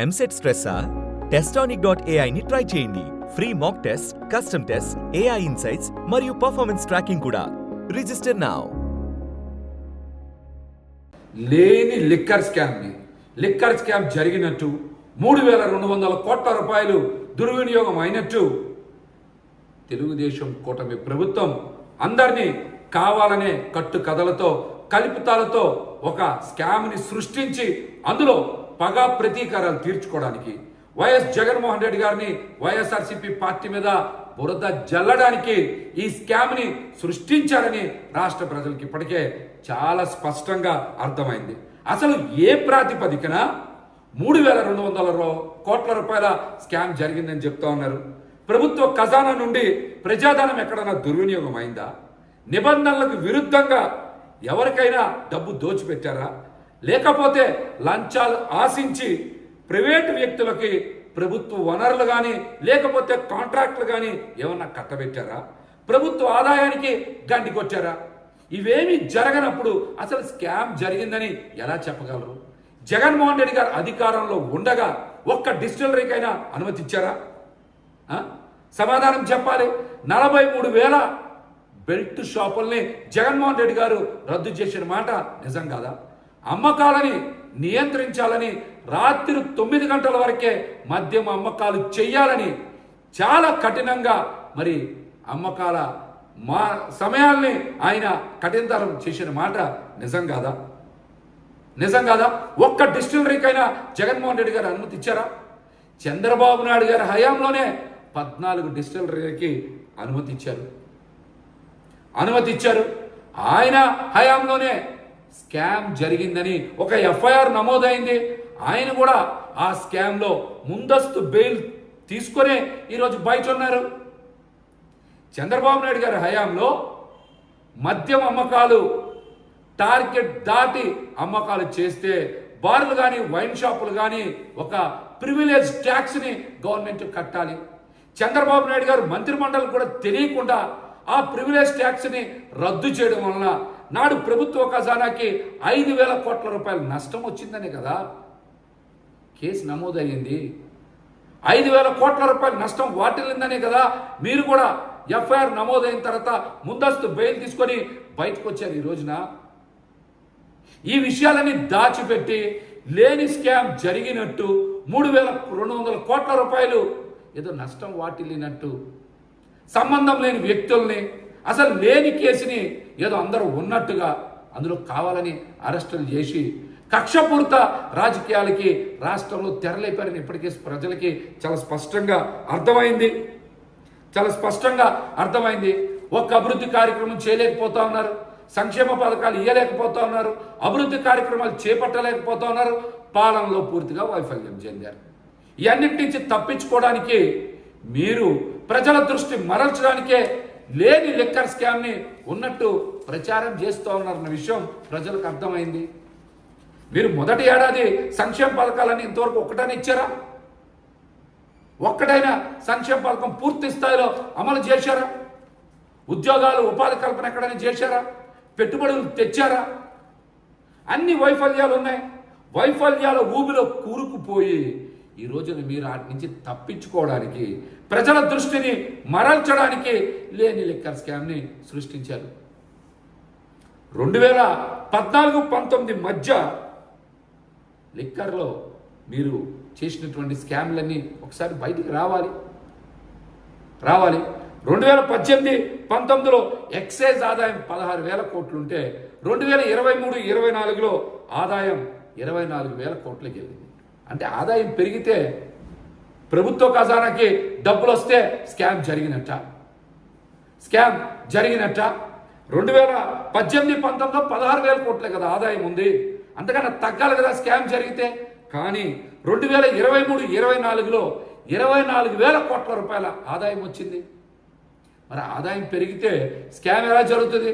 ఎంసెట్ స్ట్రెస్సా? టెస్టానిక్.ai ని ట్రై చేయండి. Free mock test, custom test, AI insights మరియు పర్ఫార్మెన్స్ ట్రాకింగ్ కూడా. Register now. లేని లిక్కర్ స్కామ్ జరిగినట్టు 3,200 కోట్ల రూపాయలు దుర్వినియోగం అయినట్టు తెలుగుదేశం కూటమి ప్రభుత్వం అందరినీ కావాలనే కట్టు కథలతో కల్పితాలతో ఒక స్కామ్ని సృష్టించి అందులో పగ ప్రతీకారాలు తీర్చుకోవడానికి వైఎస్ జగన్మోహన్ రెడ్డి గారిని వైఎస్ఆర్సీపీ పార్టీ మీద బురద జల్లడానికి ఈ స్కామ్ని సృష్టించారని రాష్ట్ర ప్రజలకు ఇప్పటికే చాలా స్పష్టంగా అర్థమైంది. అసలు ఏ ప్రాతిపదికన 3,200 కోట్ల రూపాయల స్కామ్ జరిగిందని చెప్తా ఉన్నారు. ప్రభుత్వ ఖజానా నుండి ప్రజాధనం ఎక్కడైనా దుర్వినియోగం అయిందా? నిబంధనలకు విరుద్ధంగా ఎవరికైనా డబ్బు దోచిపెట్టారా? లేకపోతే లంచాలు ఆశించి ప్రైవేటు వ్యక్తులకి ప్రభుత్వ వనరులు కానీ లేకపోతే కాంట్రాక్టులు కానీ ఏమన్నా కట్టబెట్టారా? ప్రభుత్వ ఆదాయానికి గండికొచ్చారా? ఇవేమీ జరగనప్పుడు అసలు స్కామ్ జరిగిందని ఎలా చెప్పగలరు? జగన్మోహన్ రెడ్డి గారు అధికారంలో ఉండగా ఒక్క డిస్టిలరీకైనా అనుమతి ఇచ్చారా? సమాధానం చెప్పాలి. 43,000 బెల్ట్ షాపుల్ని జగన్మోహన్ రెడ్డి గారు రద్దు చేసిన మాట నిజం కాదా? అమ్మకాలని నియంత్రించాలని రాత్రి 9 గంటల వరకే మద్యం అమ్మకాలు చెయ్యాలని చాలా కఠినంగా మరి అమ్మకాల సమయాల్ని ఆయన కఠినతరం చేసిన మాట నిజం కాదా? ఒక్క డిస్టిలరీకైనా జగన్మోహన్ రెడ్డి గారు అనుమతి ఇచ్చారా? చంద్రబాబు నాయుడు గారి హయాంలోనే 14 డిస్టిలరీలకి అనుమతి ఇచ్చారు. ఆయన హయాంలోనే స్కామ్ జరిగిందని ఒక ఎఫ్ఐఆర్ నమోదైంది. ఆయన కూడా ఆ స్కామ్లో ముందస్తు బెయిల్ తీసుకునే ఈరోజు బయట ఉన్నారు. చంద్రబాబు నాయుడు గారి హయాంలో మద్యం అమ్మకాలు టార్గెట్ దాటి అమ్మకాలు చేస్తే బార్లు కానీ వైన్ షాపులు కానీ ఒక ప్రివిలేజ్ ట్యాక్స్ని గవర్నమెంట్ కట్టాలి. చంద్రబాబు నాయుడు గారు మంత్రిమండలి కూడా తెలియకుండా ఆ ప్రివిలేజ్ ట్యాక్స్ని రద్దు చేయడం వలన నాడు ప్రభుత్వ ఖజానాకి 5,000 కోట్ల రూపాయల నష్టం వచ్చిందనే కదా కేసు నమోదయ్యింది. 5,000 కోట్ల రూపాయల నష్టం వాటిల్లిందనే కదా మీరు కూడా ఎఫ్ఐఆర్ నమోదైన తర్వాత ముందస్తు బెయిల్ తీసుకొని బయటకు వచ్చారు. ఈ రోజున ఈ విషయాలని దాచిపెట్టి లేని స్కామ్ జరిగినట్టు 3,200 కోట్ల రూపాయలు ఏదో నష్టం వాటిల్లినట్టు సంబంధం లేని వ్యక్తుల్ని అసలు లేని కేసుని ఏదో అందరూ ఉన్నట్టుగా అందులో కావాలని అరెస్టులు చేసి కక్షపూరిత రాజకీయాలకి రాష్ట్రంలో తెరలేపారని ఇప్పటికే ప్రజలకి చాలా స్పష్టంగా అర్థమైంది. ఒక్క అభివృద్ధి కార్యక్రమం చేయలేకపోతా ఉన్నారు, సంక్షేమ పథకాలు ఇవ్వలేకపోతా ఉన్నారు, అభివృద్ధి కార్యక్రమాలు చేపట్టలేకపోతా ఉన్నారు, పాలనలో పూర్తిగా వైఫల్యం చెందారు. ఇవన్నిటి నుంచి తప్పించుకోవడానికి మీరు ప్రజల దృష్టి మరల్చడానికే లేని లిక్కర్ స్కామ్ని ఉన్నట్టు ప్రచారం చేస్తూ ఉన్నారన్న విషయం ప్రజలకు అర్థమైంది. మీరు మొదటి ఏడాది సంక్షేమ పథకాలన్నీ ఇంతవరకు ఒక్కటైనా ఇచ్చారా? ఒక్కటైనా సంక్షేమ పథకం పూర్తి స్థాయిలో అమలు చేశారా? ఉద్యోగాలు ఉపాధి కల్పన ఎక్కడైనా చేశారా? పెట్టుబడులు తెచ్చారా? అన్ని వైఫల్యాలు ఉన్నాయి. వైఫల్యాల ఊబిలో కూరుకుపోయి ఈ రోజున మీరు వాటి నుంచి తప్పించుకోవడానికి ప్రజల దృష్టిని మరల్చడానికి లేని లిక్కర్ స్కామ్ని సృష్టించారు. 2014-19 మధ్య లిక్కర్లో మీరు చేసినటువంటి స్కామ్లన్నీ ఒకసారి బయటికి రావాలి. 2018-19లో ఎక్సైజ్ ఆదాయం 16,000 కోట్లుంటే 2023-24లో ఆదాయం 24,000 కోట్లకి వెళ్ళింది. అంటే ఆదాయం పెరిగితే ప్రభుత్వ ఖజానాకి డబ్బులు వస్తే స్కామ్ జరిగినట్ట. 2018-19లో 16,000 కోట్లే కదా ఆదాయం ఉంది. అంతకన్నా తగ్గాలి కదా స్కామ్ జరిగితే. కానీ 2023-24లో 24,000 కోట్ల రూపాయల ఆదాయం వచ్చింది. మరి ఆదాయం పెరిగితే స్కామ్ ఎలా జరుగుతుంది?